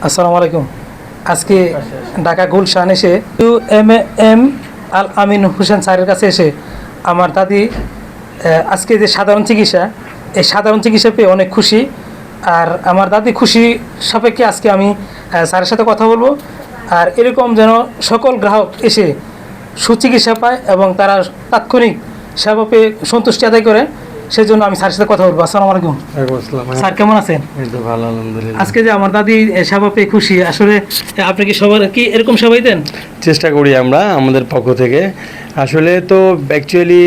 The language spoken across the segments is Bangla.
আসসালামু আলাইকুম। আজকে ঢাকা গুলশান এসে এম আল আমিন হোসেন স্যারের কাছে এসে আমার দাদি আজকে যে সাধারণ চিকিৎসা, এই সাধারণ চিকিৎসা পেয়ে অনেক খুশি। আর আমার দাদি খুশি সাপেক্ষে আজকে আমি স্যারের সাথে কথা বলবো। আর এরকম যেন সকল গ্রাহক এসে সুচিকিৎসা পায় এবং তারা তাৎক্ষণিক সেবা পেয়ে সন্তুষ্টি আদায় করে, সেই জন্য আমি স্যারের সাথে কথা বলবো। আসসালামু আলাইকুম। স্যার কেমন আছেন? ভালো, আলহামদুলিল্লাহ। আজকে যে আমার দাদি সেবা পেয়ে খুশি, আসলে আপনি কি সবার কি এরকম সেবাই দেন? চেষ্টা করি আমরা আমাদের পক্ষ থেকে। আসলে তো অ্যাকচুয়ালি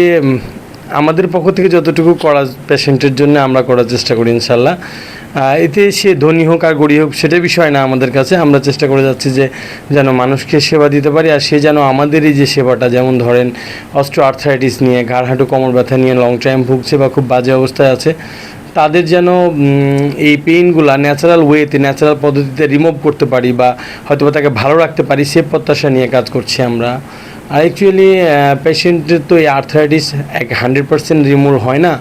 আমাদের পক্ষ থেকে যতটুকু করা পেশেন্টের জন্য আমরা করার চেষ্টা করি ইনশাল্লাহ। এতে সে ধনী হোক আর গরিব হোক সেটা বিষয় না আমাদের কাছে। আমরা চেষ্টা করে যাচ্ছি যে যেন মানুষকে সেবা দিতে পারি, আর সে যেন আমাদের এই যে সেবাটা, যেমন ধরেন অস্ট্রো আর্থ্রাইটিস নিয়ে, ঘাড় হাঁটু কোমর ব্যথা নিয়ে লং টাইম ভুগছে বা খুব বাজে অবস্থায় আছে, তাদের যেন এই পেইনগুলো ন্যাচারাল ওয়েতে, ন্যাচারাল পদ্ধতিতে রিমুভ করতে পারি বা হয়তো তাকে ভালো রাখতে পারি, সে প্রত্যাশা নিয়ে কাজ করছি আমরা। আর অ্যাকচুয়ালি পেশেন্টের তো এই আর্থ্রাইটিস 100% রিমুভ হয় না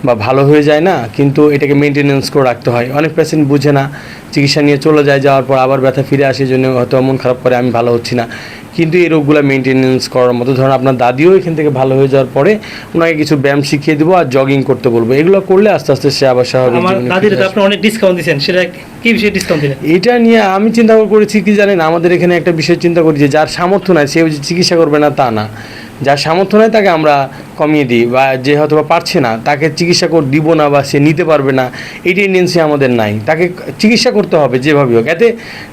বা ভালো হয়ে যায় না, কিন্তু এটাকে মেনটেনেন্স করে রাখতে হয়। অনেক পেশেন্ট বুঝে না, চিকিৎসা নিয়ে চলে যায়, যাওয়ার পর আবার ব্যথা ফিরে আসে, জন্য হয়তো মন খারাপ করে আমি ভালো হচ্ছি না। কিন্তু এই রোগগুলো মেনটেনেন্স করার মতো, ধরুন আপনার দাদিও এখান থেকে ভালো হয়ে যাওয়ার পরে ওনাকে কিছু ব্যায়াম শিখিয়ে দেবো আর জগিং করতে বলবো। এগুলো করলে আস্তে আস্তে সে আবার স্বাভাবিক। আমার দাদির তো আপনি অনেক ডিসকাউন্ট দিয়েছেন, সেটা কি বিষয়ে ডিসকাউন্ট দিলেন? এটা নিয়ে আমি চিন্তা করেছি কি জানেন, আমাদের এখানে একটা বিষয় চিন্তা করি যে যার সামর্থ্য নাই সে চিকিৎসা করবে না তা না, যার সামর্থ্য নাই তাকে আমরা কমিয়ে দিই, বা যে হয়তো বা পারছে না তাকে চিকিৎসা দিব না বা সে নিতে পারবে না, এই টেন্ডেন্সি আমাদের নাই। তাকে চিকিৎসা করতে হবে যেভাবে হোক। এতে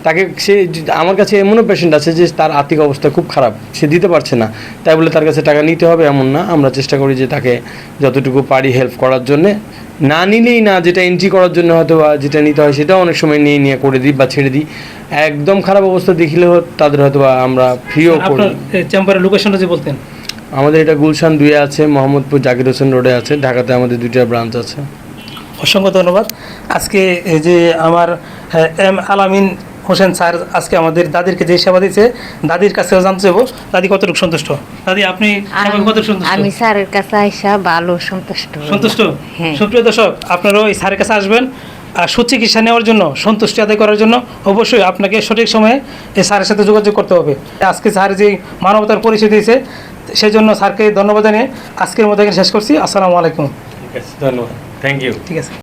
তাকে সে, আমার কাছে এমনও পেশেন্ট আছে যে তার আর্থিক অবস্থা খুব খারাপ, সে দিতে পারছে না, তাই বলে তার কাছে টাকা নিতে হবে এমন না। আমরা চেষ্টা করি যে তাকে যতটুকু পারি হেল্প করার জন্যে, না নিলেই না, যেটা এন্ট্রি করার জন্য হয়তো বা যেটা নিতে হয় সেটাও অনেক সময় নিয়ে করে দিই বা ছেড়ে দিই। একদম খারাপ অবস্থা দেখিলেও তাদের হয়তো বা আমরা ফ্রিও করি। চেম্বারের লোকেশনটা যে বলতেন? আমাদের এটা গুলশান 2 আছে, মোহাম্মদপুর জাকির হোসেন রোডে আছে, ঢাকাতে আমাদের 2টা ব্রাঞ্চ আছে। অসংখ্য ধন্যবাদ। আজকে এই যে আমার এম আলামিন হোসেন স্যার আজকে আমাদের দাদিরকে যে সেবা দিয়েছে, দাদির কাছেও জানতে চাইবো দাদি কতটুকু সন্তুষ্ট। দাদি আপনি কতটুকু সন্তুষ্ট? আমি স্যারের কাছে আইসা ভালো সন্তুষ্ট। সন্তুষ্ট? হ্যাঁ। সুপ্রিয় দর্শক, আপনারাও এই স্যারের কাছে আসবেন আর সুচিকিৎসা নেওয়ার জন্য, সন্তুষ্টি আদায় করার জন্য অবশ্যই আপনাকে সঠিক সময়ে এই স্যারের সাথে যোগাযোগ করতে হবে। আজকে স্যার যে মানবতার পরিচয় দিয়েছে, সেই জন্য স্যারকে ধন্যবাদ জানিয়ে আজকের মতো এখানে শেষ করছি। আসসালামু আলাইকুম। ঠিক আছে, ধন্যবাদ, থ্যাংক ইউ। ঠিক আছে।